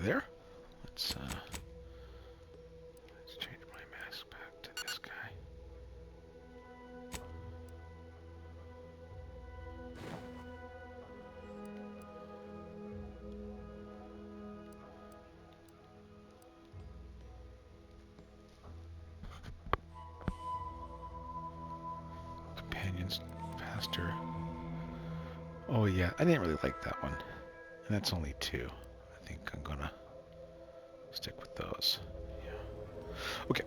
there. Let's change my mask back to this guy. Companions faster. Oh yeah, I didn't really like that one. And that's only 2. I think I'm gonna stick with those. Yeah. Okay.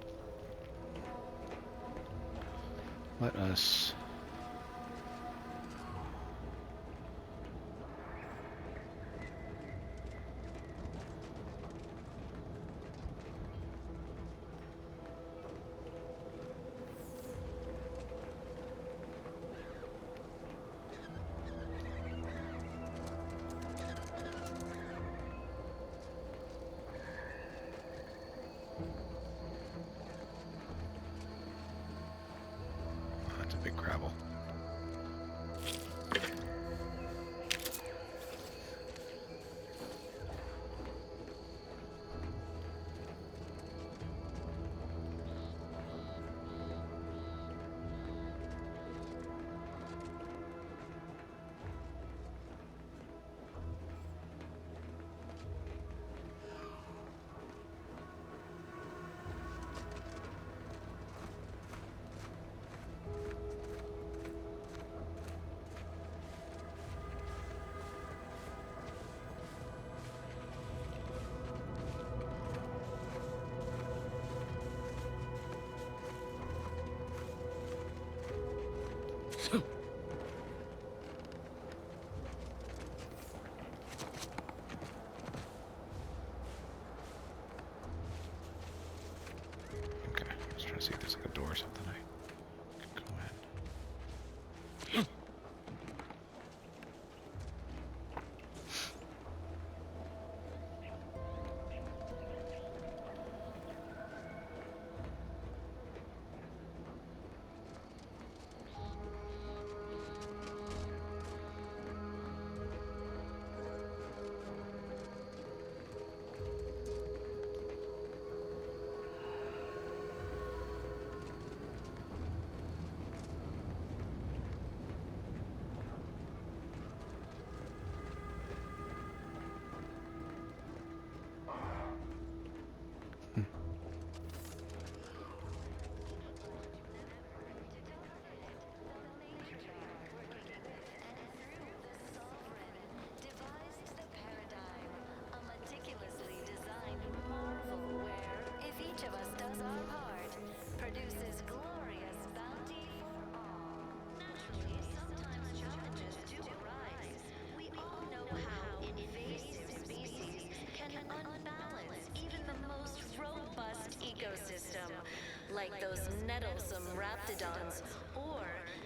Let us that's a big gravel. Okay, let's try to see if there's like a door or something I can go in. Like those nettlesome raptidons, or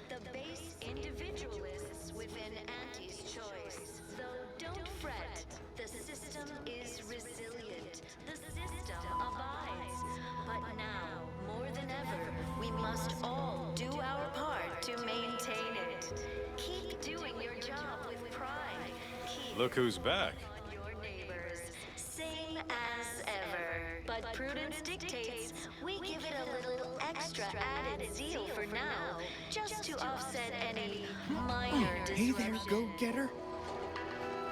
the base individualists within Auntie's choice. Though don't fret, the system is resilient. The system abides. But now, more than ever, we must all do our part to maintain it. Keep doing your job with pride. Keep Look who's back. on your neighbors. Same as ever. But prudence dictates we give it a little extra added zeal for now, just to offset any minor Hey disruption. there, go-getter.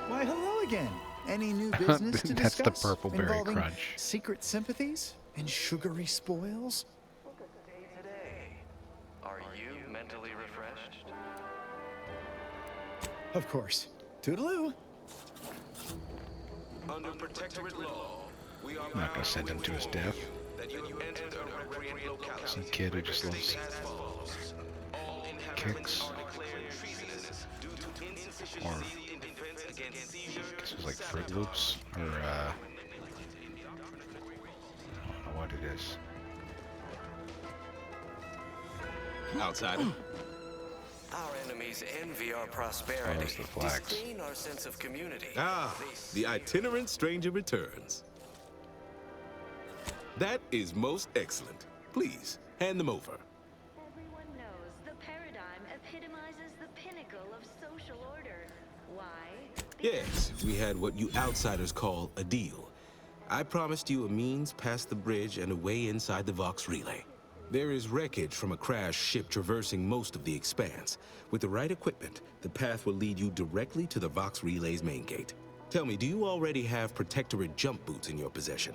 Why, hello again. Any new business to That's the discuss? purple berry Involving crunch. secret sympathies and sugary spoils? Today, are you mentally refreshed? Of course. Toodaloo. Under protectorate law, we are I'm not gonna send him to his death. that you have entered a recreant locality. Some kid who just loves As follows. All kicks. inhabitants are declared treasonous due to insufficiency in defense against seizure. This was like Fruit Loops, or I don't know what it is. Outsider. Our enemies envy our prosperity, Oh, those are the flags. disdain our sense of community. Ah, the itinerant stranger returns. That is most excellent. Please, hand them over. Everyone knows the paradigm epitomizes the pinnacle of social order. Why? Yes, we had what you outsiders call a deal. I promised you a means past the bridge and a way inside the Vox relay. There is wreckage from a crashed ship traversing most of the expanse. With the right equipment, the path will lead you directly to the Vox relay's main gate. Tell me, do you already have Protectorate jump boots in your possession?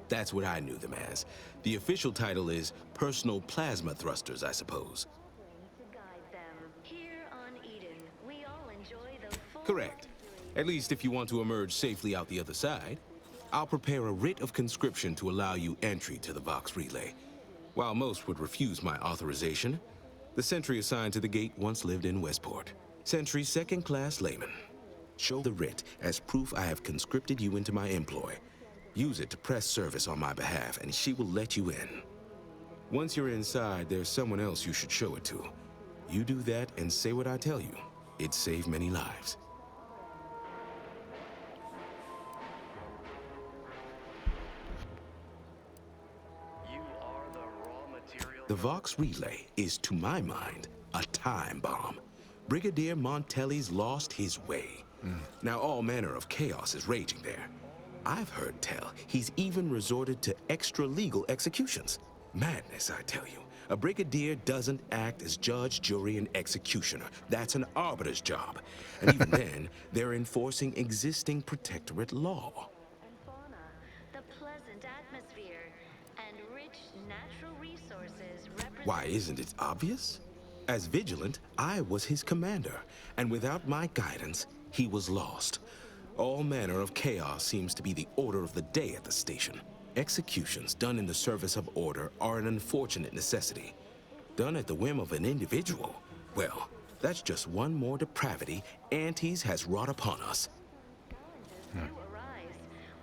That's what I knew them as. The official title is Personal Plasma Thrusters, I suppose. To guide them. Here on Eden, we all enjoy the full Correct. At least if you want to emerge safely out the other side. I'll prepare a writ of conscription to allow you entry to the Vox relay. While most would refuse my authorization, the sentry assigned to the gate once lived in Westport. Sentry second-class layman. Show the writ as proof I have conscripted you into my employ. Use it to press service on my behalf, and she will let you in. Once you're inside, there's someone else you should show it to. You do that and say what I tell you. It'd save many lives. You are the raw material. The Vox relay is, to my mind, a time bomb. Brigadier Montelli's lost his way. Now all manner of chaos is raging there. I've heard tell he's even resorted to extra-legal executions. Madness, I tell you. A brigadier doesn't act as judge, jury, and executioner. That's an arbiter's job. And even then, they're enforcing existing protectorate law. and fauna, the pleasant atmosphere, and rich natural resources represent. Why, isn't it obvious? As vigilant, I was his commander, and without my guidance, he was lost. All manner of chaos seems to be the order of the day at the station. Executions done in the service of order are an unfortunate necessity. Done at the whim of an individual, well, that's just one more depravity Antes has wrought upon us. Challenges do arise.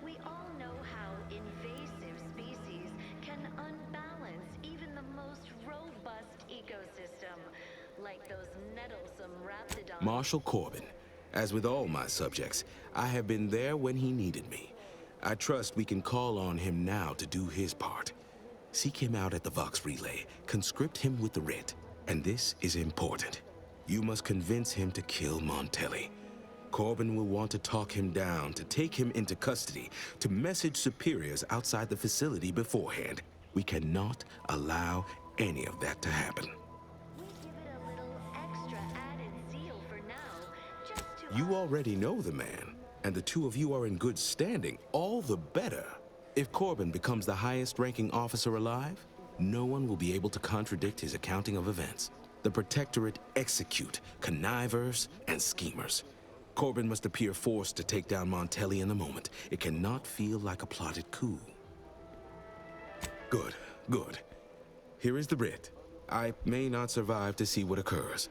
We all know how invasive species can unbalance even the most robust ecosystem, like those nettlesome raptidons. Marshal Corbin, as with all my subjects, I have been there when he needed me. I trust we can call on him now to do his part. Seek him out at the Vox relay, conscript him with the writ, and this is important. You must convince him to kill Montelli. Corbin will want to talk him down, to take him into custody, to message superiors outside the facility beforehand. We cannot allow any of that to happen. We give it a little extra added zeal for now, just to You already know the man, and the two of you are in good standing, all the better. If Corbin becomes the highest-ranking officer alive, no one will be able to contradict his accounting of events. The Protectorate execute connivers and schemers. Corbin must appear forced to take down Montelli in the moment. It cannot feel like a plotted coup. Good, good. Here is the writ. I may not survive to see what occurs,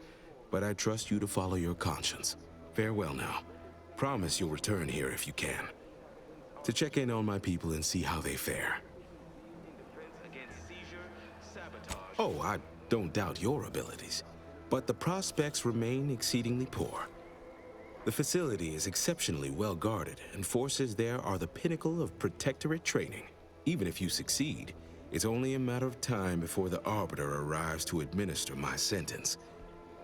but I trust you to follow your conscience. Farewell now. Promise you'll return here if you can, to check in on my people and see how they fare. Defense against seizure, sabotage. Oh, I don't doubt your abilities, but the prospects remain exceedingly poor. The facility is exceptionally well guarded, and forces there are the pinnacle of protectorate training. Even if you succeed, it's only a matter of time before the Arbiter arrives to administer my sentence.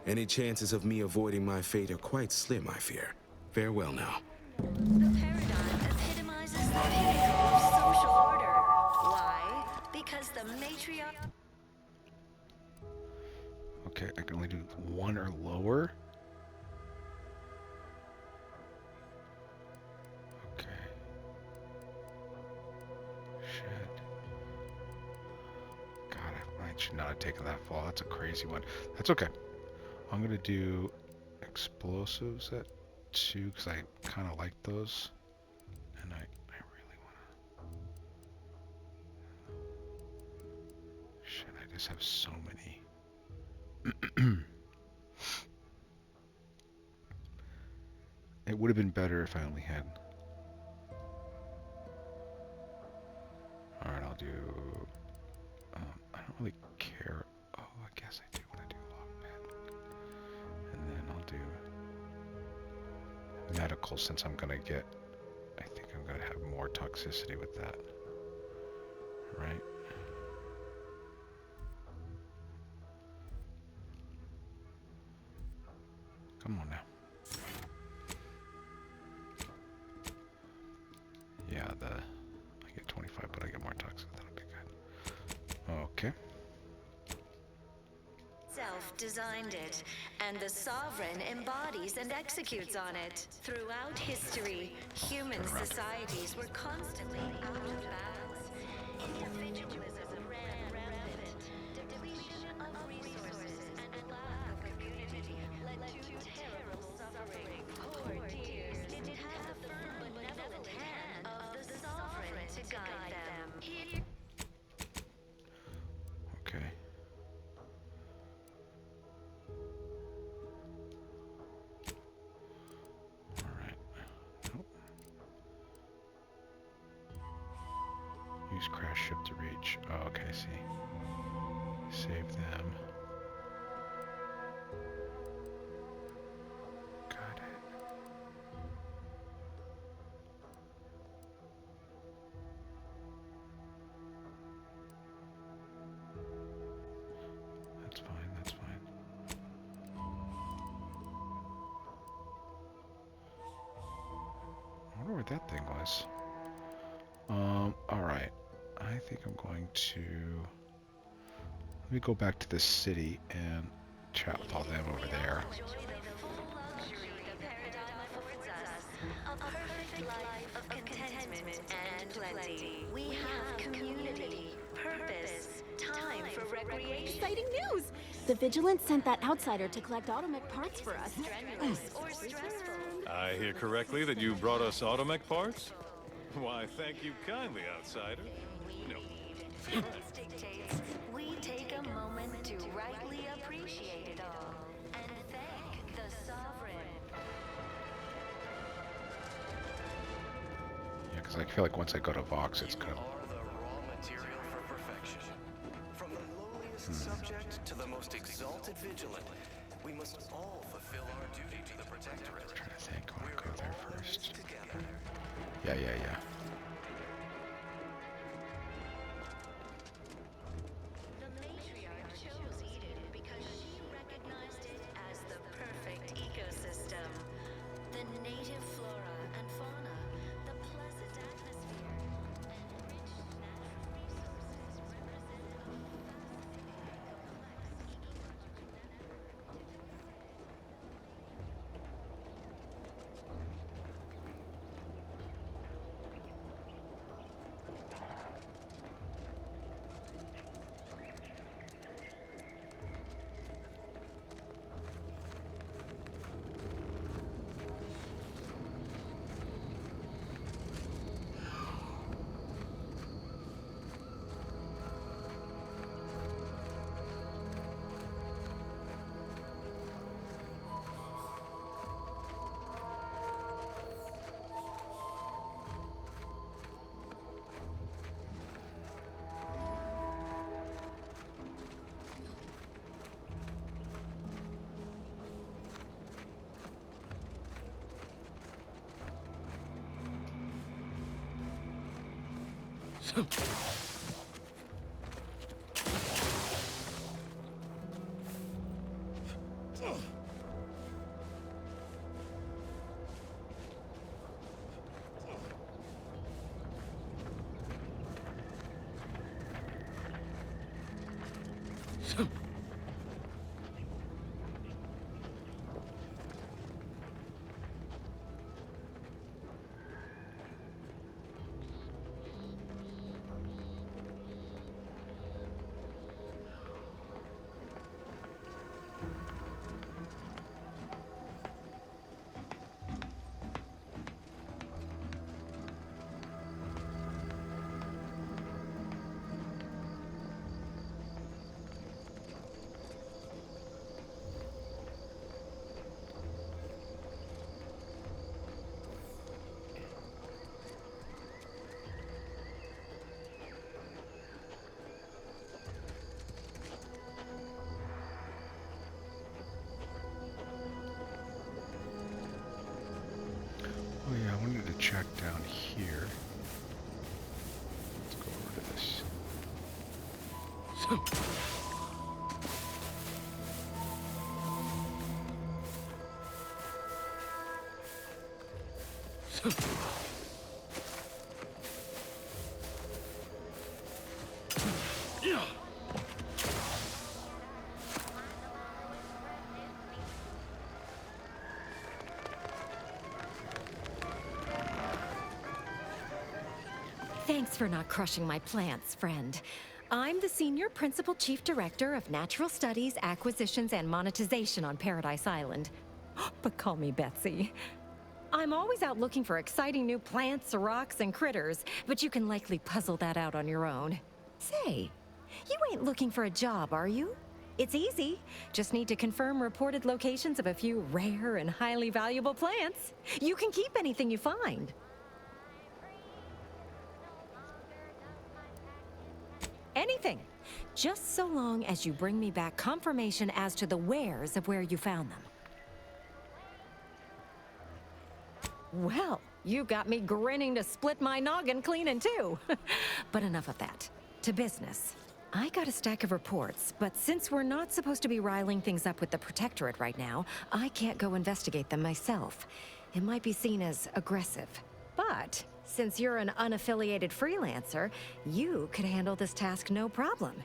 Any chances of me avoiding my fate are quite slim, I fear. Farewell now. The paradigm epitomizes the pinnacle of social order. Why? Because the matriarch. Okay, I can only do one or lower. Okay. Shit. God, I should not have taken that fall. That's a crazy one. That's okay. I'm gonna do explosives at 2 because I kind of like those, and I really want to. Shit, I just have so many. It would have been better if I only had. All right, I'll do. I don't really care. Oh, I guess I do when I do lockpad. And then I'll do medical, since I'm gonna get. I think I'm gonna have more toxicity with that. Right? Come on now. Yeah, the Okay. Self-designed it, and the Sovereign embodies and executes on it. Throughout history, human societies were constantly out of balance. Individualism ran rampant. Depletion of resources and lack of community led to terrible suffering. Poor dears didn't have the firm benevolent hand of the Sovereign to guide them. Okay. Alright. Nope. Use crash ship to reach. Oh, okay, see. Save them. Got it. That's fine, that's fine. I wonder what that thing was. Alright. I think I'm going to... Let me go back to the city and chat with all them over there. Enjoy the full luxury the paradigm affords us. A perfect life of contentment and plenty. We have community, purpose, time for recreation. Exciting news! The Vigilance sent that outsider to collect automech parts for us. Strenuous or stressful. I hear correctly that you brought us automech parts? Why, thank you kindly, outsider. No. Physics dictates we take a moment to rightly appreciate it all and thank the Sovereign. Yeah, because I feel like once I go to Vox, it's kind of... Are the raw material for perfection. From the lowliest subject to the most exalted vigilant, we must all fulfill our duty to the Protectorate. I'm trying to think. I want to go there first. Together. Yeah. The matriarch chose Eden because she recognized it as the perfect ecosystem. The native flora and fauna, the pleasant atmosphere, and rich natural resources represent a fascinating Oh yeah, I wanted to check down here. Let's go over to this. Thanks for not crushing my plants, friend. I'm the Senior Principal Chief Director of Natural Studies, Acquisitions, and Monetization on Paradise Island. But call me Betsy. I'm always out looking for exciting new plants, rocks, and critters, but you can likely puzzle that out on your own. Say, you ain't looking for a job, are you? It's easy. Just need to confirm reported locations of a few rare and highly valuable plants. You can keep anything you find. Anything. Just so long as you bring me back confirmation as to the wheres of where you found them. Well, you got me grinning to split my noggin clean in two. But enough of that. To business. I got a stack of reports, but since we're not supposed to be riling things up with the Protectorate right now, I can't go investigate them myself. It might be seen as aggressive. But since you're an unaffiliated freelancer, you could handle this task no problem.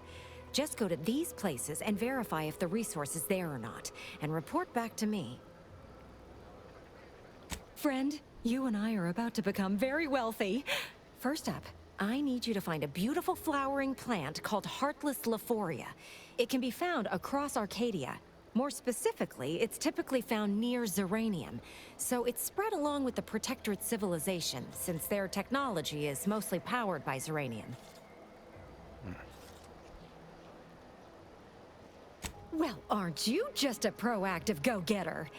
Just go to these places and verify if the resource is there or not, and report back to me. Friend, you and I are about to become very wealthy. First up, I need you to find a beautiful flowering plant called Heartless Lephoria. It can be found across Arcadia. More specifically, it's typically found near Zeranium, so it's spread along with the Protectorate civilization, since their technology is mostly powered by Zeranium. Well, aren't you just a proactive go-getter?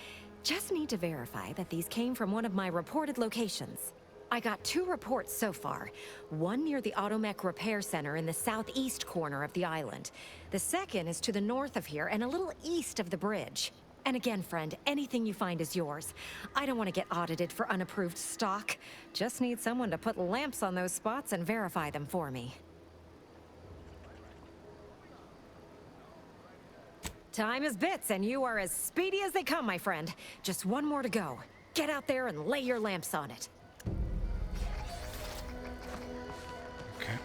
Just need to verify that these came from one of my reported locations. I got 2 reports so far. One near the Automech Repair Center in the southeast corner of the island. The second is to the north of here and a little east of the bridge. And again, friend, anything you find is yours. I don't want to get audited for unapproved stock. Just need someone to put lamps on those spots and verify them for me. Time is bits, and you are as speedy as they come, my friend. Just one more to go. Get out there and lay your lamps on it. Okay.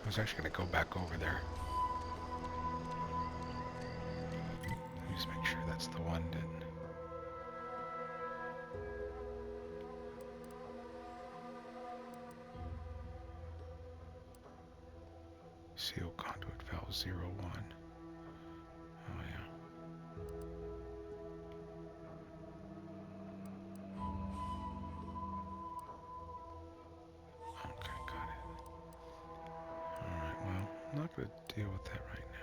I was actually going to go back over there. Let me just make sure that's the one. Seal conduit valve 01. Oh yeah. Okay, got it. Alright, well, I'm not going to deal with that right now.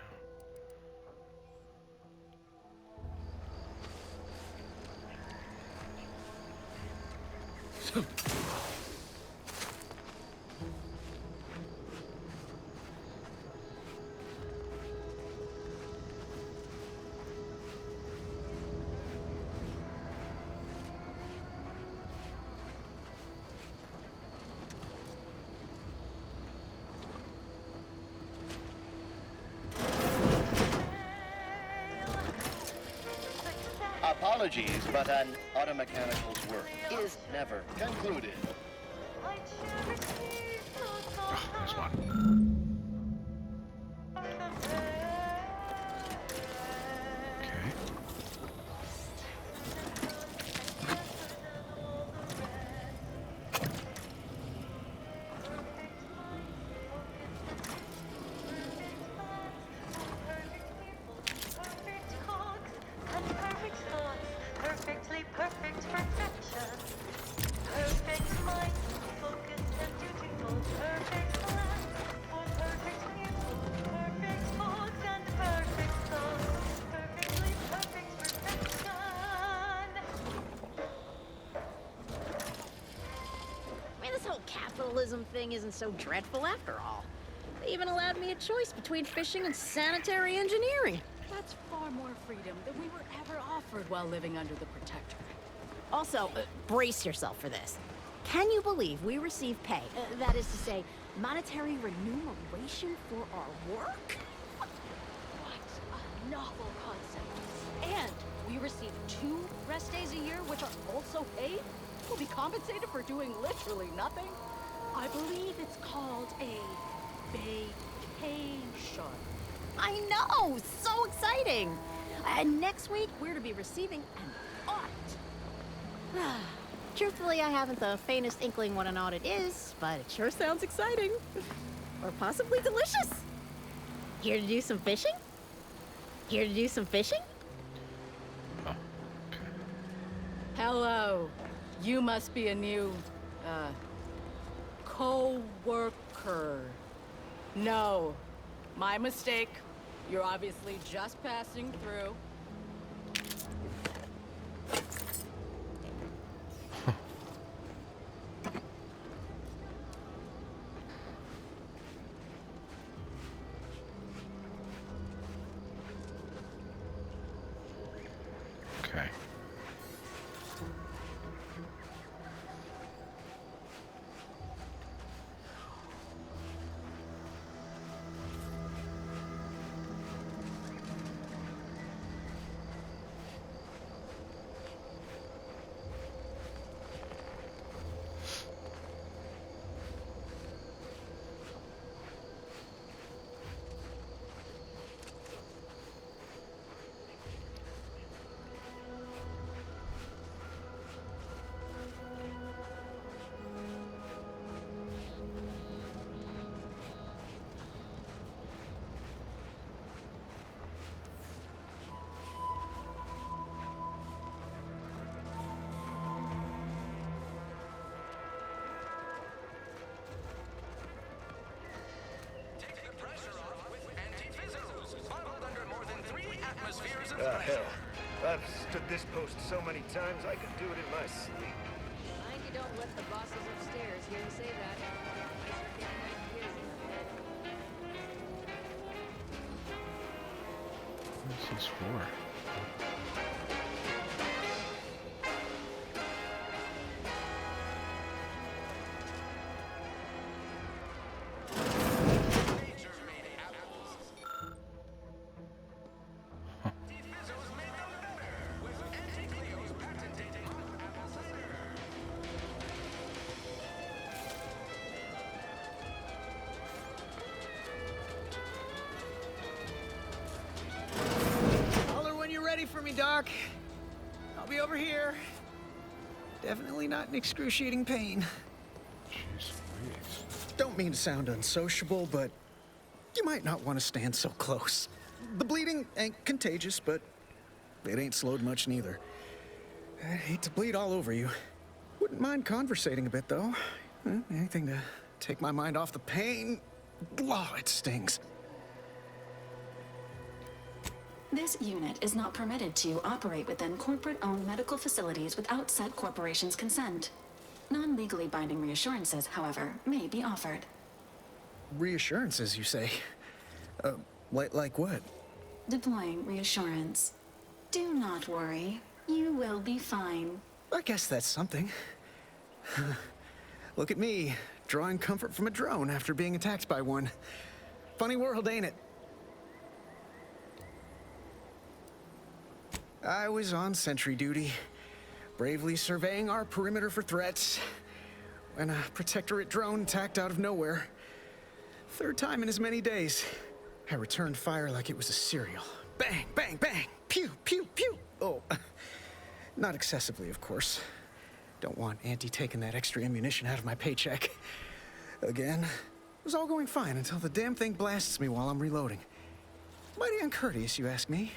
Apologies, but an automechanical's work is never concluded. Oh, there's one. Okay. Capitalism thing isn't so dreadful after all. They even allowed me a choice between fishing and sanitary engineering. That's far more freedom than we were ever offered while living under the Protectorate. Also, brace yourself for this. Can you believe we receive pay, that is to say, monetary remuneration for our work? novel concept. And we receive 2 rest days a year, which are also paid. We'll be compensated for doing literally nothing. I believe it's called a vacation. I know! So exciting! And next week, we're to be receiving an audit. Truthfully, I haven't the faintest inkling what an audit is, but it sure sounds exciting. Or possibly delicious. Here to do some fishing? Here to do some fishing? Oh, okay. Hello. You must be a new, co-worker. No, my mistake. You're obviously just passing through. Okay. Hell. I've stood this post so many times I could do it in my sleep. Mind you don't let the bosses upstairs hear you say that. What's this for? For me, Doc. I'll be over here. Definitely not in excruciating pain. Jeez Louise. Don't mean to sound unsociable, but you might not want to stand so close. The bleeding ain't contagious, but it ain't slowed much neither. I hate to bleed all over you. Wouldn't mind conversating a bit, though. Anything to take my mind off the pain. Oh, it stings. This unit is not permitted to operate within corporate-owned medical facilities without said corporation's consent. Non-legally binding reassurances, however, may be offered. Reassurances, you say? Like what? Deploying reassurance. Do not worry. You will be fine. I guess that's something. Look at me, drawing comfort from a drone after being attacked by one. Funny world, ain't it? I was on sentry duty, bravely surveying our perimeter for threats, when a protectorate drone attacked out of nowhere. 3rd time in as many days. I returned fire like it was a cereal. Bang, bang, bang! Pew, pew, pew! Oh, not excessively, of course. Don't want Auntie taking that extra ammunition out of my paycheck. Again, it was all going fine until the damn thing blasts me while I'm reloading. Mighty uncourteous, you ask me.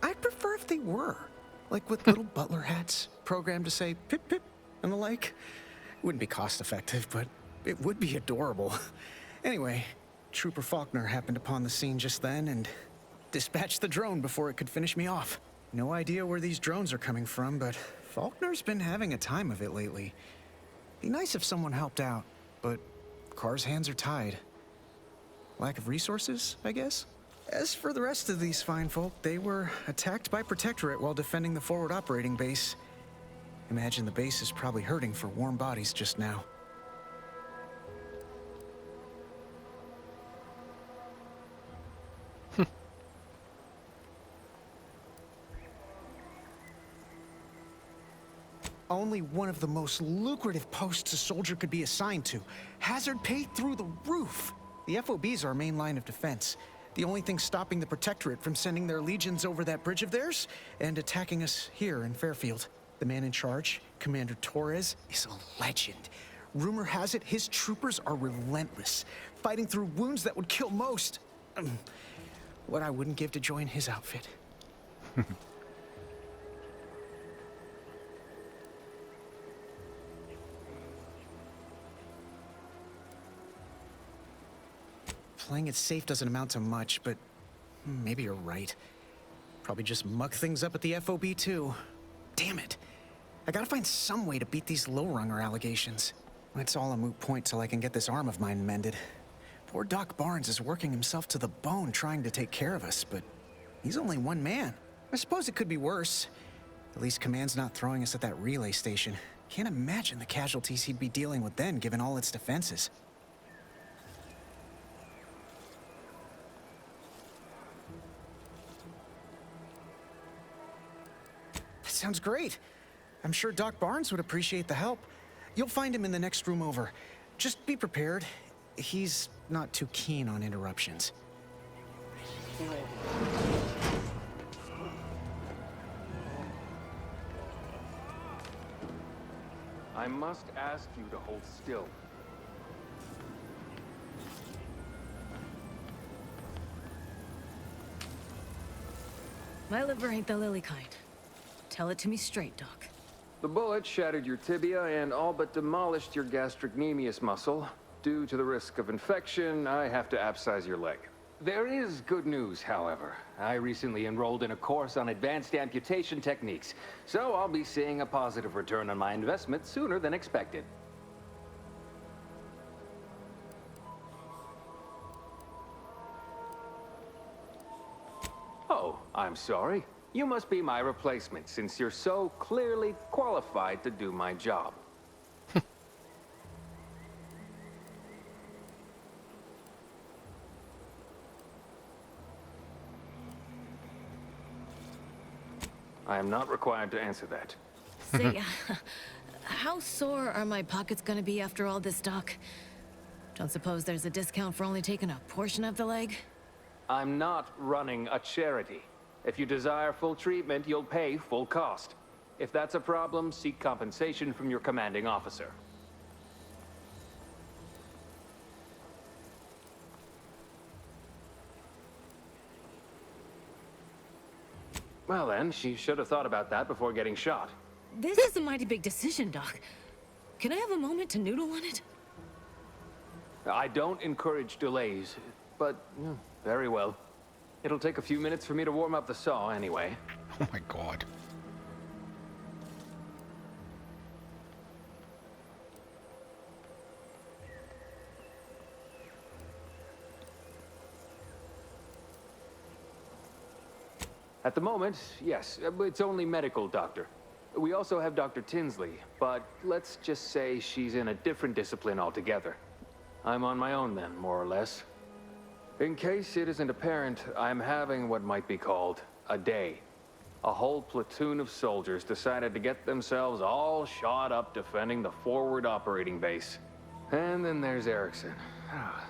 I'd prefer if they were. Like with little butler hats, programmed to say pip pip and the like. Wouldn't be cost effective, but it would be adorable. Anyway, Trooper Faulkner happened upon the scene just then and dispatched the drone before it could finish me off. No idea where these drones are coming from, but Faulkner's been having a time of it lately. Be nice if someone helped out, but Carr's hands are tied. Lack of resources, I guess? As for the rest of these fine folk, they were attacked by Protectorate while defending the forward operating base. Imagine the base is probably hurting for warm bodies just now. Only one of the most lucrative posts a soldier could be assigned to. Hazard pay through the roof. The FOB's our main line of defense. The only thing stopping the Protectorate from sending their legions over that bridge of theirs and attacking us here in Fairfield. The man in charge, Commander Torres, is a legend. Rumor has it his troopers are relentless, fighting through wounds that would kill most. What I wouldn't give to join his outfit. Playing it safe doesn't amount to much, but maybe you're right. Probably just muck things up at the FOB too. Damn it. I gotta find some way to beat these low-runger allegations. It's all a moot point till I can get this arm of mine mended. Poor Doc Barnes is working himself to the bone trying to take care of us, but he's only one man. I suppose it could be worse. At least Command's not throwing us at that relay station. Can't imagine the casualties he'd be dealing with then, given all its defenses. Sounds great. I'm sure Doc Barnes would appreciate the help. You'll find him in the next room over. Just be prepared. He's not too keen on interruptions. I must ask you to hold still. My liver ain't the lily kind. Tell it to me straight, Doc. The bullet shattered your tibia and all but demolished your gastrocnemius muscle. Due to the risk of infection, I have to abscise your leg. There is good news, however. I recently enrolled in a course on advanced amputation techniques, so I'll be seeing a positive return on my investment sooner than expected. Oh, I'm sorry. You must be my replacement, since you're so clearly qualified to do my job. I am not required to answer that. Say, how sore are my pockets gonna be after all this, Doc? Don't suppose there's a discount for only taking a portion of the leg? I'm not running a charity. If you desire full treatment, you'll pay full cost. If that's a problem, seek compensation from your commanding officer. Well then, she should have thought about that before getting shot. This is a mighty big decision, Doc. Can I have a moment to noodle on it? I don't encourage delays, but very well. It'll take a few minutes for me to warm up the saw anyway. Oh my god. At the moment, yes, it's only medical, Doctor. We also have Dr. Tinsley, but let's just say she's in a different discipline altogether. I'm on my own then, more or less. In case it isn't apparent, I'm having what might be called a day. A whole platoon of soldiers decided to get themselves all shot up defending the forward operating base. And then there's Erickson.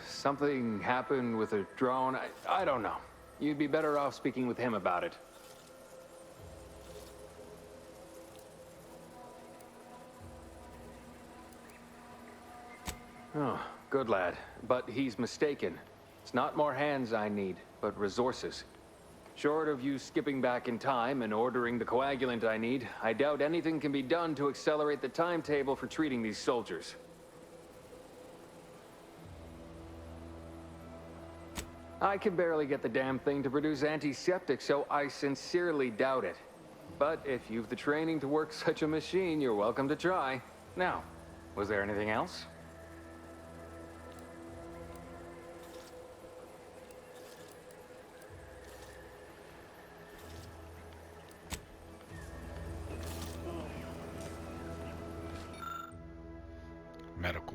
Something happened with a drone. I don't know. You'd be better off speaking with him about it. Oh, good lad. But he's mistaken. It's not more hands I need, but resources. Short of you skipping back in time and ordering the coagulant I need, I doubt anything can be done to accelerate the timetable for treating these soldiers. I can barely get the damn thing to produce antiseptic, so I sincerely doubt it. But if you've the training to work such a machine, you're welcome to try. Now, was there anything else?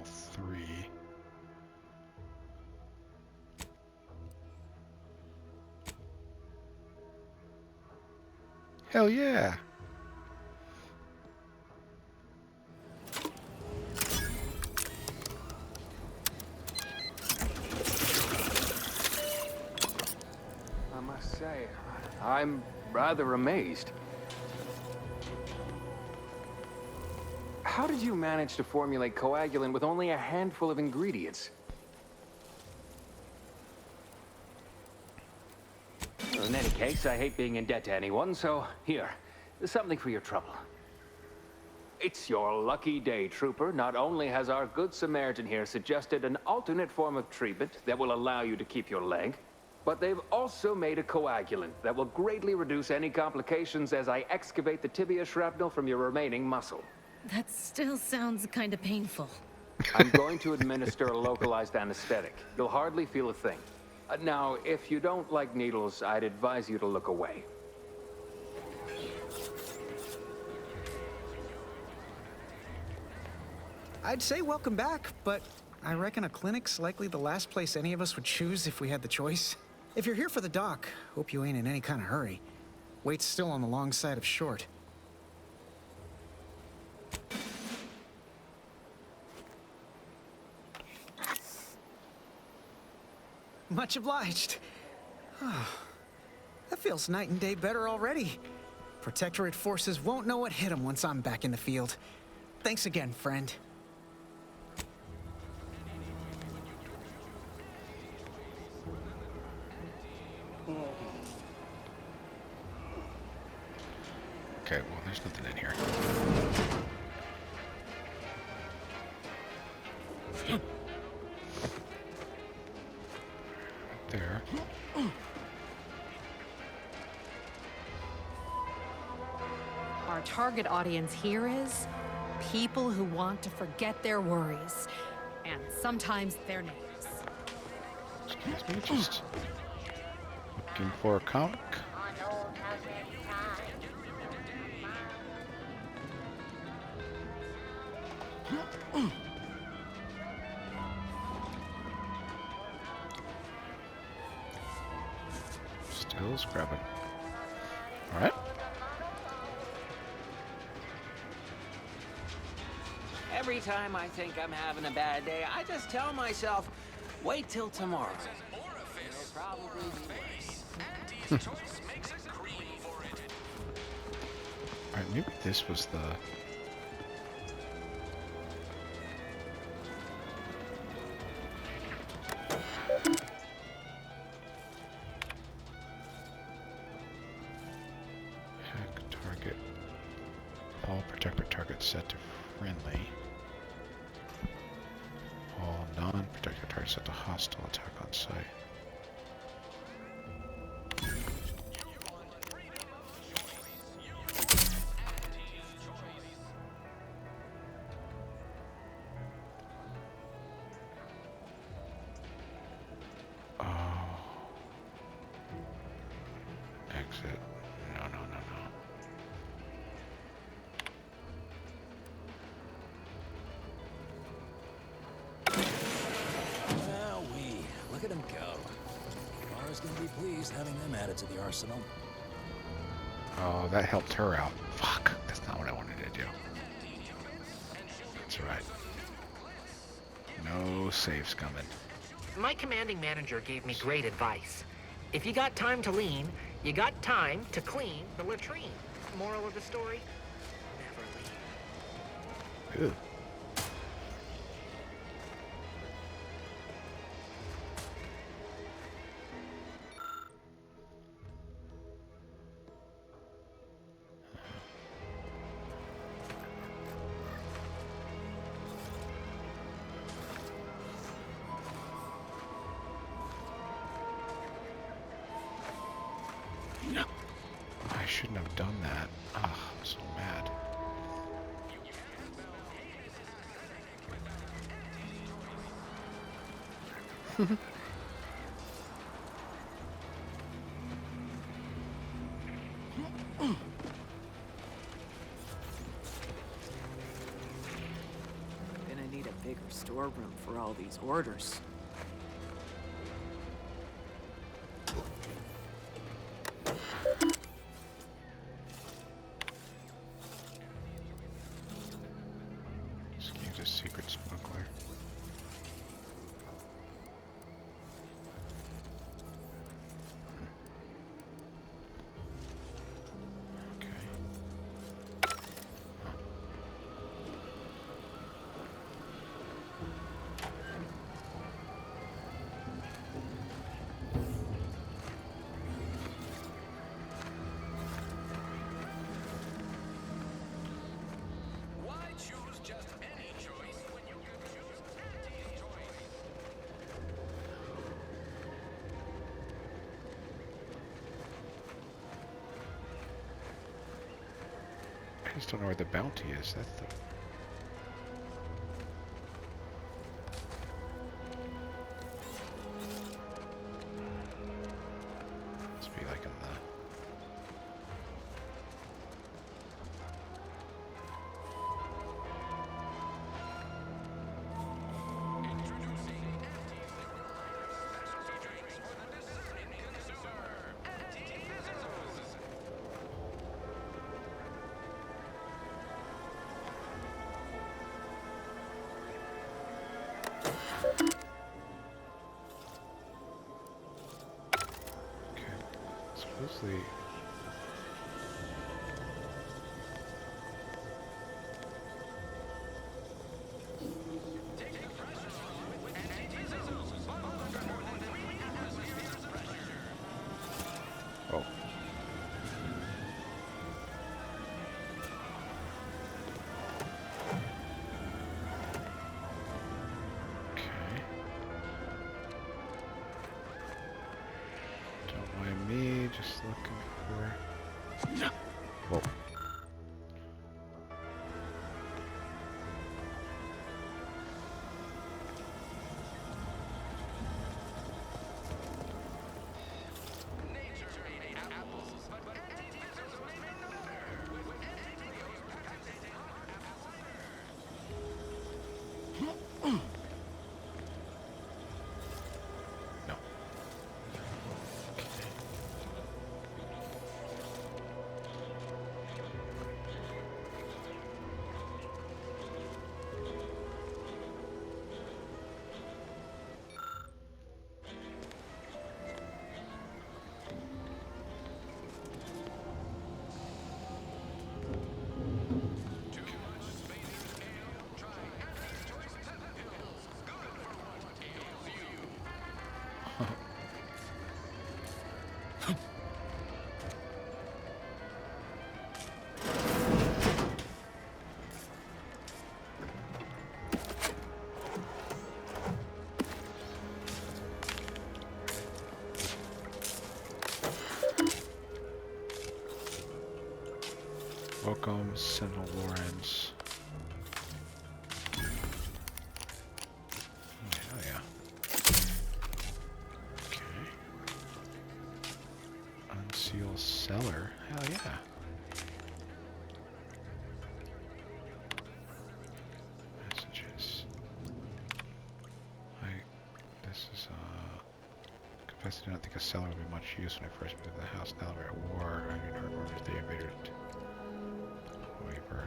3. Hell yeah! I must say, I'm rather amazed. How did you manage to formulate coagulant with only a handful of ingredients? Well, in any case, I hate being in debt to anyone, so here, something for your trouble. It's your lucky day, Trooper. Not only has our good Samaritan here suggested an alternate form of treatment that will allow you to keep your leg, but they've also made a coagulant that will greatly reduce any complications as I excavate the tibia shrapnel from your remaining muscle. That still sounds kind of painful. I'm going to administer a localized anesthetic. You'll hardly feel a thing. Now, if you don't like needles, I'd advise you to look away. I'd say welcome back, but I reckon a clinic's likely the last place any of us would choose if we had the choice. If you're here for the doc, hope you ain't in any kind of hurry. Wait's still on the long side of short. Much obliged. That feels night and day better already. Protectorate forces won't know what hit them once I'm back in the field. Thanks again, friend. Okay, well, there's nothing in here. There. Our target audience here is people who want to forget their worries, and sometimes their names. Excuse me, just looking for a comic. Still scrubbing. All right. Every time I think I'm having a bad day, I just tell myself, wait till tomorrow. It'll probably be worse. All right, maybe this was the... Target. All protector targets set to friendly. All non-protector targets set to hostile attack on sight. Exit. No. Wowee, look at him go. Laura's gonna be pleased having them added to the arsenal. Oh, that helped her out. Fuck, that's not what I wanted to do. That's right. No saves coming. My commanding manager gave me great advice. If you got time to lean, you got time to clean the latrine. Moral of the story? Never lean. Ew. I shouldn't have done that. Ugh, I'm so mad. Gonna need a bigger storeroom for all these orders. This game's a secret smuggler. I just don't know where the bounty is. That's the... Must be like in the... Supposedly... Oh. Don't mind me, just looking for... Whoa. Welcome, Sentinel Lawrence. Hell yeah. Okay. Unseal cellar. Hell yeah. Messages. This is confess I do not think a cellar would be much use when I first moved to the house. Now we're at war. I mean, our orders they invaded. Waiver.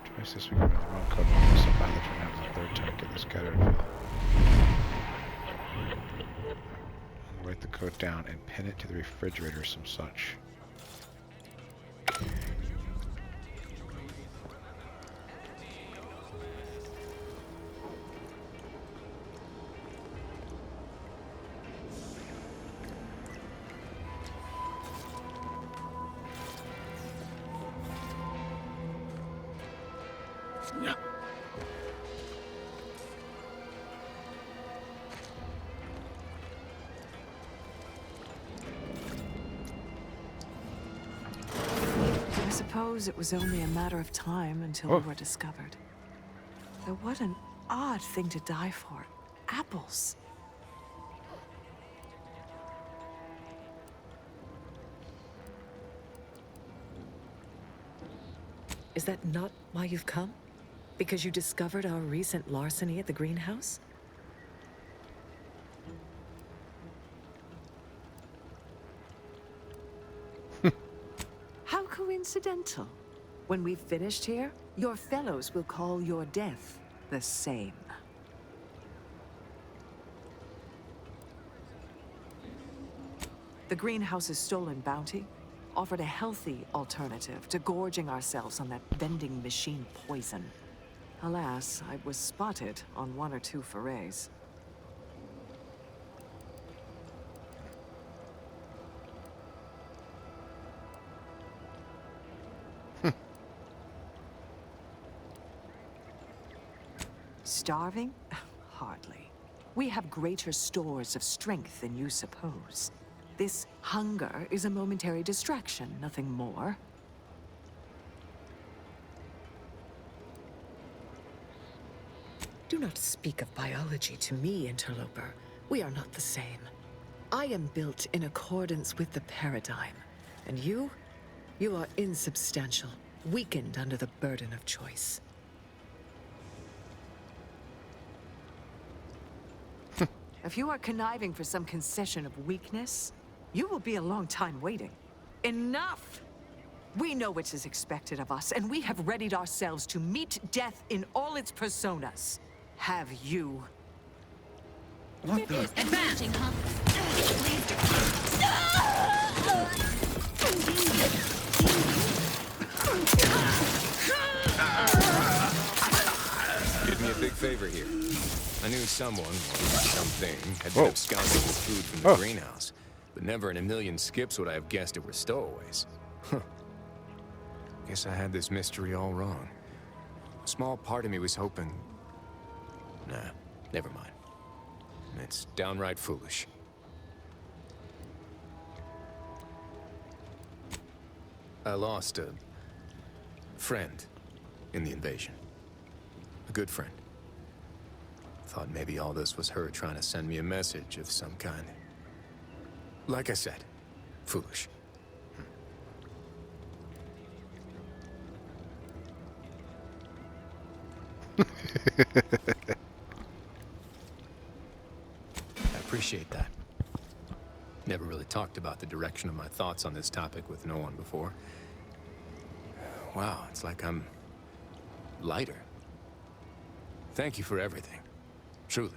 Twice this week, the wrong code will some pilots from now the third time get this guy to reveal. Write the code down and pin it to the refrigerator or some such. I suppose it was only a matter of time until we were discovered. Though what an odd thing to die for. Apples. Is that not why you've come? Because you discovered our recent larceny at the greenhouse? How coincidental. When we've finished here, your fellows will call your death the same. The greenhouse's stolen bounty offered a healthy alternative to gorging ourselves on that vending machine poison. Alas, I was spotted on 1 or 2 forays. Starving? Hardly. We have greater stores of strength than you suppose. This hunger is a momentary distraction, nothing more. Do not speak of biology to me, interloper. We are not the same. I am built in accordance with the paradigm. And you are insubstantial, weakened under the burden of choice. If you are conniving for some concession of weakness, you will be a long time waiting. Enough! We know what is expected of us, and we have readied ourselves to meet death in all its personas. Have you? What the? Advancing, huh? Did me a big favor here. I knew someone, or something, had been absconding with food from the greenhouse, but never in a million skips would I have guessed it were stowaways. Huh. Guess I had this mystery all wrong. A small part of me was hoping... Nah, never mind. It's downright foolish. I lost a friend in the invasion. A good friend. Thought maybe all this was her trying to send me a message of some kind. Like I said, foolish. I appreciate that. Never really talked about the direction of my thoughts on this topic with no one before. Wow, it's like I'm lighter. Thank you for everything. Truly.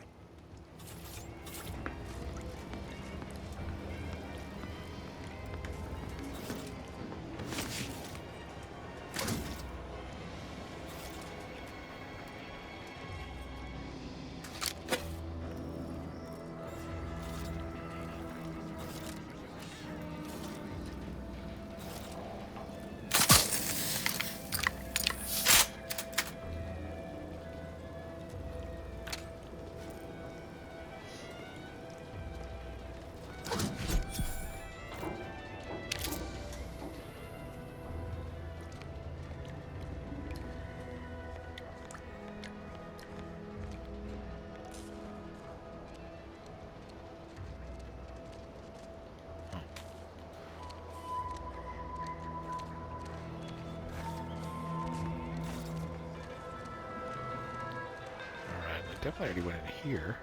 Definitely already went in here.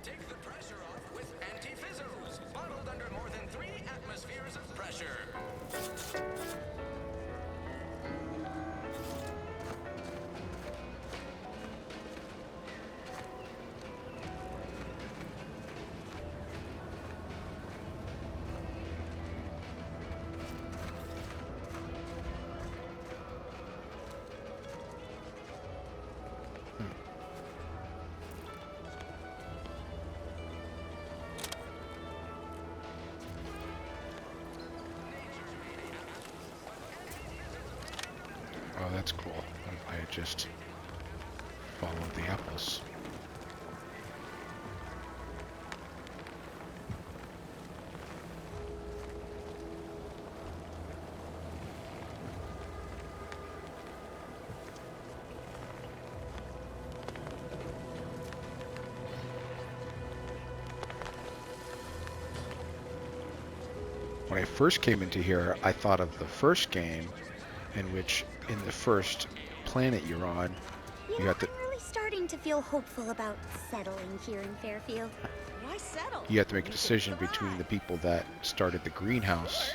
Take the pressure off with anti-fizzles, bottled under more than 3 atmospheres of pressure. Oh, that's cool. What if I had just followed the apples? when I first came into here, I thought of the first game, in which in the first planet you're on, you have to. I'm really starting to feel hopeful about settling here in Fairfield. Why settle? You have to make a decision between the people that started the greenhouse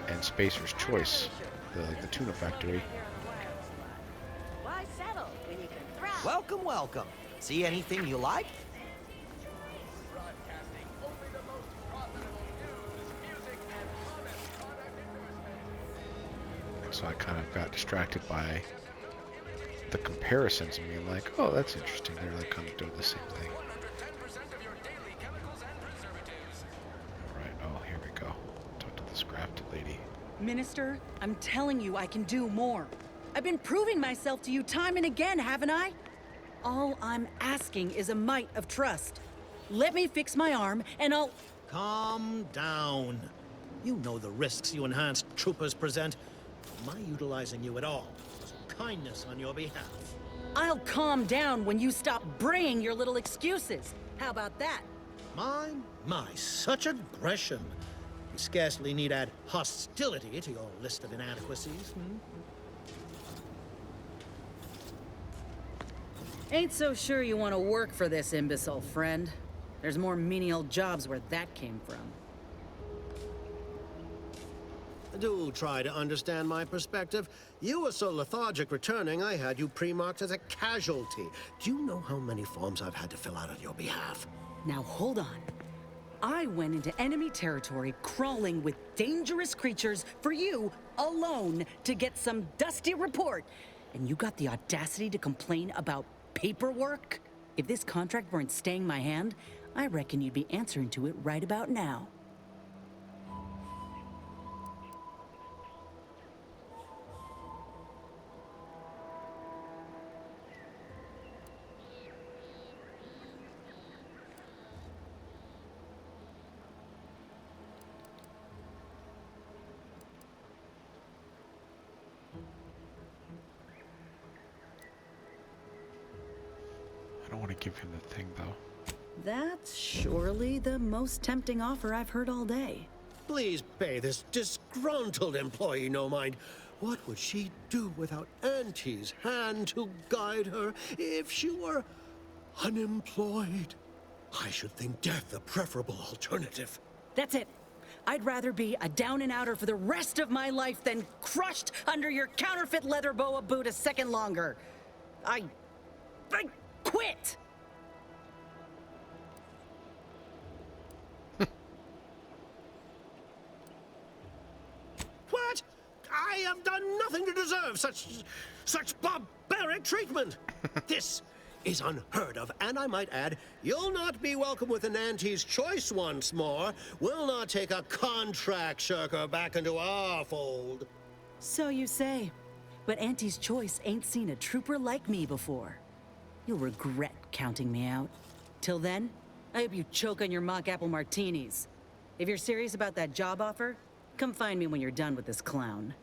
and Spacer's Choice, the tuna factory. Why settle when you can thrive? Welcome, welcome. See anything you like? So I kind of got distracted by the comparisons and being like, oh, that's interesting. They're like kind of doing the same thing. Alright, oh, here we go. Talk to this grafted lady. Minister, I'm telling you I can do more. I've been proving myself to you time and again, haven't I? All I'm asking is a mite of trust. Let me fix my arm and I'll... Calm down. You know the risks you enhanced troopers present. My utilizing you at all was kindness on your behalf. I'll calm down when you stop bringing your little excuses. How about that? My, such aggression. You scarcely need add hostility to your list of inadequacies. Ain't so sure you want to work for this imbecile, friend. There's more menial jobs where that came from. Do try to understand my perspective. You were so lethargic returning, I had you pre-marked as a casualty. Do you know how many forms I've had to fill out on your behalf? Now hold on. I went into enemy territory crawling with dangerous creatures for you alone to get some dusty report. And you got the audacity to complain about paperwork? If this contract weren't staying my hand, I reckon you'd be answering to it right about now. I don't want to give him the thing, though. That's surely the most tempting offer I've heard all day. Please pay this disgruntled employee no mind. What would she do without Auntie's hand to guide her if she were unemployed? I should think death a preferable alternative. That's it. I'd rather be a down-and-outer for the rest of my life than crushed under your counterfeit leather boa boot a second longer. I quit! What? I have done nothing to deserve such barbaric treatment. This is unheard of, and I might add, you'll not be welcome with an Auntie's Choice once more. We'll not take a contract shirker back into our fold. So you say, but Auntie's Choice ain't seen a trooper like me before. You'll regret counting me out. Till then, I hope you choke on your mock apple martinis. If you're serious about that job offer, come find me when you're done with this clown.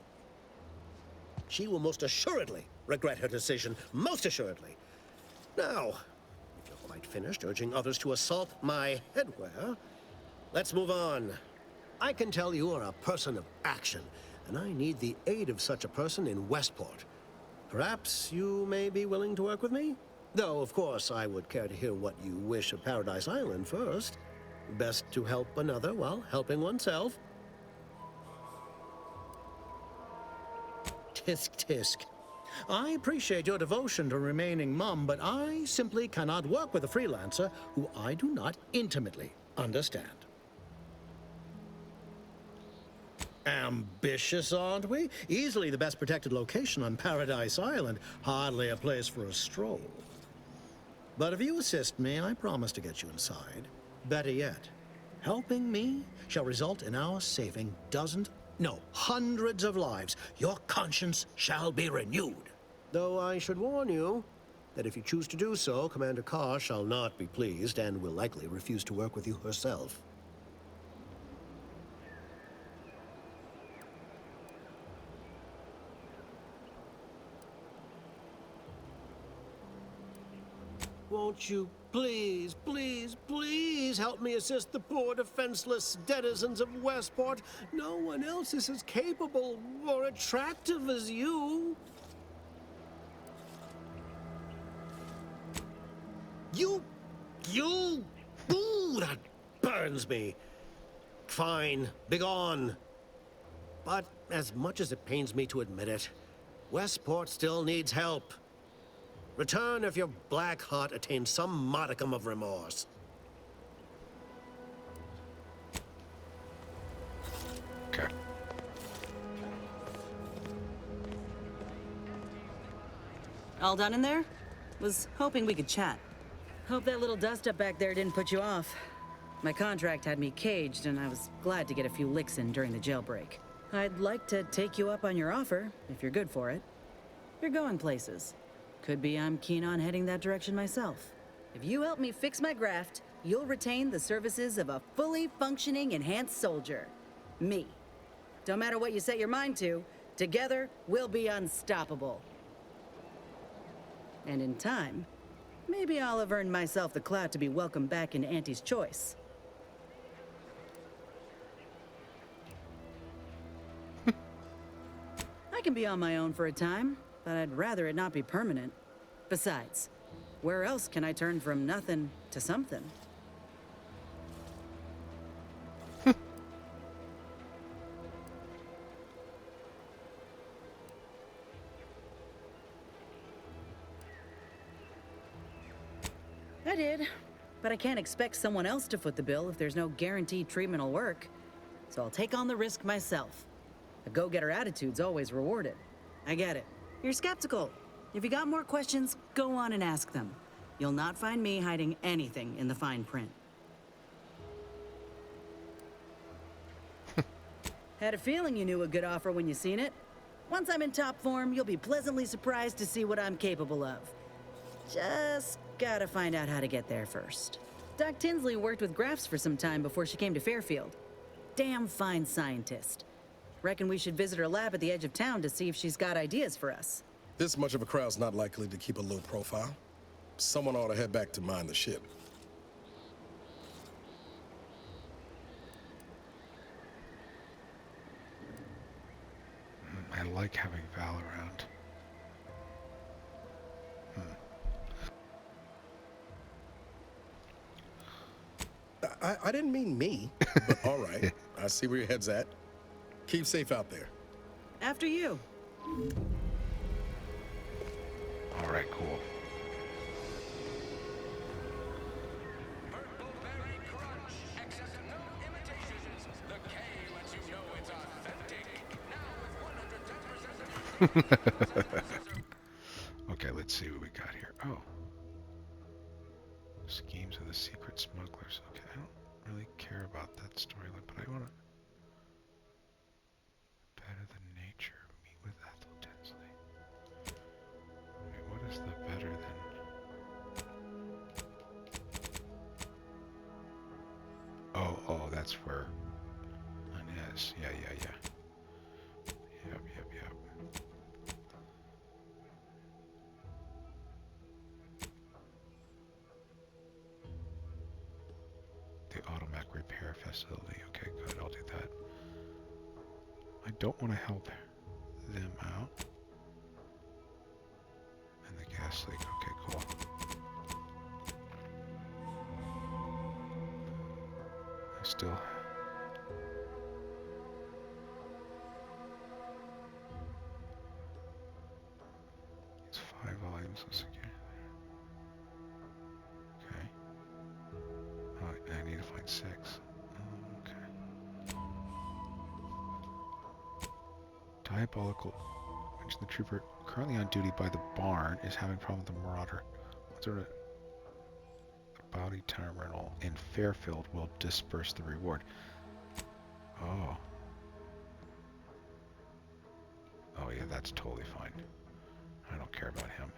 She will most assuredly regret her decision, most assuredly. Now, if you're quite finished urging others to assault my headwear, let's move on. I can tell you are a person of action, and I need the aid of such a person in Westport. Perhaps you may be willing to work with me? Though, of course, I would care to hear what you wish of Paradise Island first. Best to help another while helping oneself. Tisk tisk. I appreciate your devotion to remaining mum, but I simply cannot work with a freelancer who I do not intimately understand. Ambitious, aren't we? Easily the best protected location on Paradise Island. Hardly a place for a stroll. But if you assist me, I promise to get you inside. Better yet, helping me shall result in our saving hundreds of lives. Your conscience shall be renewed. Though I should warn you that if you choose to do so, Commander Carr shall not be pleased and will likely refuse to work with you herself. Won't you Please, please, please help me assist the poor defenseless denizens of Westport. No one else is as capable or attractive as you. You... Ooh, that burns me. Fine, begone. But as much as it pains me to admit it, Westport still needs help. Return if your black heart attains some modicum of remorse. Okay. All done in there? Was hoping we could chat. Hope that little dust-up back there didn't put you off. My contract had me caged, and I was glad to get a few licks in during the jailbreak. I'd like to take you up on your offer, if you're good for it. You're going places. Could be I'm keen on heading that direction myself. If you help me fix my graft, you'll retain the services of a fully functioning enhanced soldier. Me. Don't matter what you set your mind to, together we'll be unstoppable. And in time, maybe I'll have earned myself the clout to be welcomed back into Auntie's Choice. I can be on my own for a time, but I'd rather it not be permanent. Besides, where else can I turn from nothing to something? I did, but I can't expect someone else to foot the bill if there's no guaranteed treatment will work. So I'll take on the risk myself. A go-getter attitude's always rewarded. I get it. You're skeptical. If you got more questions, go on and ask them. You'll not find me hiding anything in the fine print. Had a feeling you knew a good offer when you seen it. Once I'm in top form, you'll be pleasantly surprised to see what I'm capable of. Just gotta find out how to get there first. Doc Tinsley worked with grafts for some time before she came to Fairfield. Damn fine scientist. Reckon we should visit her lab at the edge of town to see if she's got ideas for us. This much of a crowd's not likely to keep a low profile. Someone ought to head back to mind the ship. I like having Val around. I didn't mean me, but all right. I see where your head's at. Keep safe out there. After you. All right, cool. Okay, let's see what we got here. Oh. Schemes of the secret smugglers. Okay, I don't really care about that storyline, but I want to... Better than nature. Meet with Ethel Tinsley. Wait, what is the better than... Oh, that's where... Inez. Yeah. Yep. The automac repair facility. Okay, good. I'll do that. I don't want to help them out. And the gas leak. Okay, cool. I still... It's 5 volumes of security. Okay. Oh, I need to find 6. Okay. Diabolical. The trooper currently on duty by the barn is having problems with the marauder. What's the bounty terminal in Fairfield will disperse the reward. Oh, yeah, that's totally fine. I don't care about him.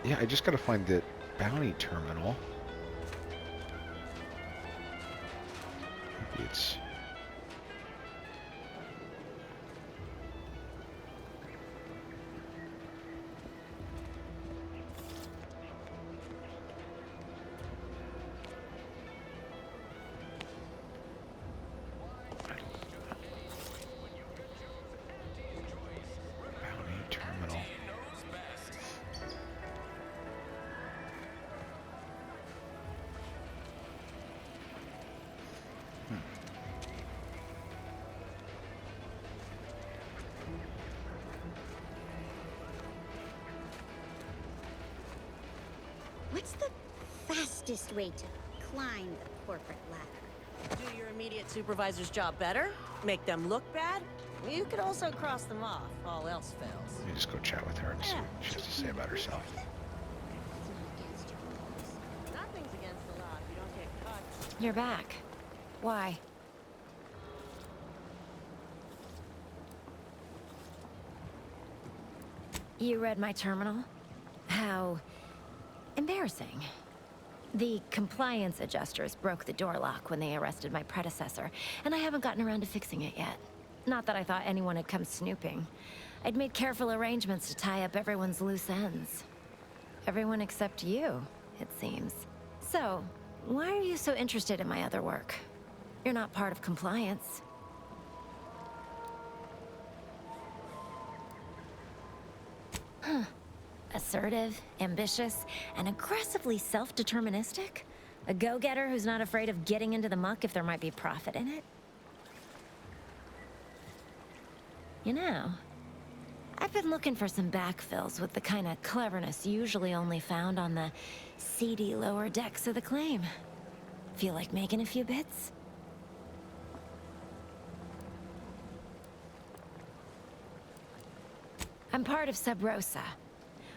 Yeah, I just gotta find the bounty terminal. Maybe it's... fastest way to climb the corporate ladder. Do your immediate supervisor's job better? Make them look bad? You could also cross them off, all else fails. Let me just go chat with her and see what she has to say about herself. Nothing's against the law if you don't get caught. You're back. Why? You read my terminal? How embarrassing. The compliance adjusters broke the door lock when they arrested my predecessor, and I haven't gotten around to fixing it yet. Not that I thought anyone had come snooping. I'd made careful arrangements to tie up everyone's loose ends. Everyone except you, it seems. So, why are you so interested in my other work? You're not part of compliance. Huh. Assertive, ambitious, and aggressively self-deterministic? A go-getter who's not afraid of getting into the muck if there might be profit in it? You know, I've been looking for some backfills with the kind of cleverness usually only found on the seedy lower decks of the claim. Feel like making a few bits? I'm part of Sub Rosa.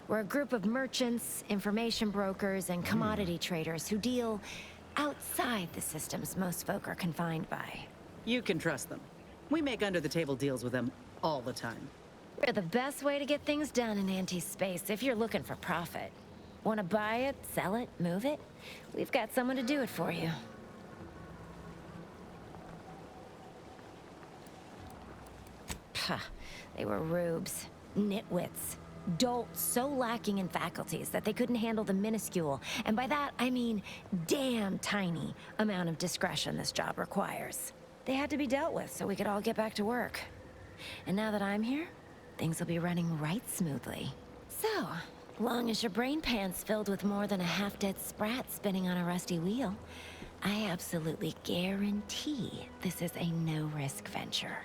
We're a group of merchants, information brokers, and commodity traders who deal outside the systems most folk are confined by. You can trust them. We make under-the-table deals with them all the time. We're the best way to get things done in anti-space if you're looking for profit. Want to buy it, sell it, move it? We've got someone to do it for you. Puh, they were rubes, nitwits, dolts so lacking in faculties that they couldn't handle the minuscule, and by that I mean damn tiny, amount of discretion this job requires. They had to be dealt with so we could all get back to work. And now that I'm here, things will be running right smoothly. So, long as your brain pan's filled with more than a half-dead sprat spinning on a rusty wheel, I absolutely guarantee this is a no-risk venture.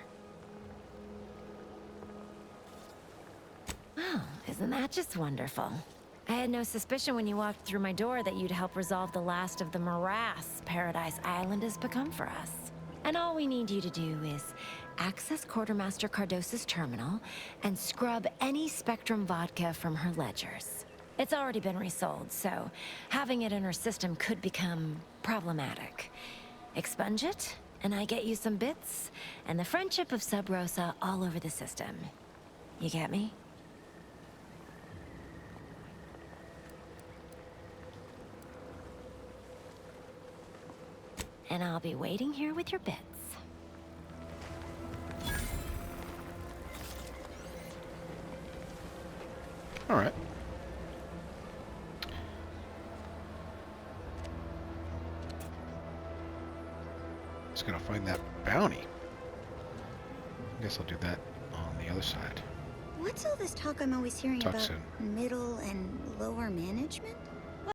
Oh, isn't that just wonderful? I had no suspicion when you walked through my door that you'd help resolve the last of the morass Paradise Island has become for us. And all we need you to do is access Quartermaster Cardossa's terminal and scrub any Spectrum vodka from her ledgers. It's already been resold, so having it in her system could become problematic. Expunge it, and I get you some bits, and the friendship of Sub Rosa all over the system. You get me? And I'll be waiting here with your bits. All right. Just gonna find that bounty. I guess I'll do that on the other side. What's all this talk I'm always hearing Talk about soon. middle and lower management?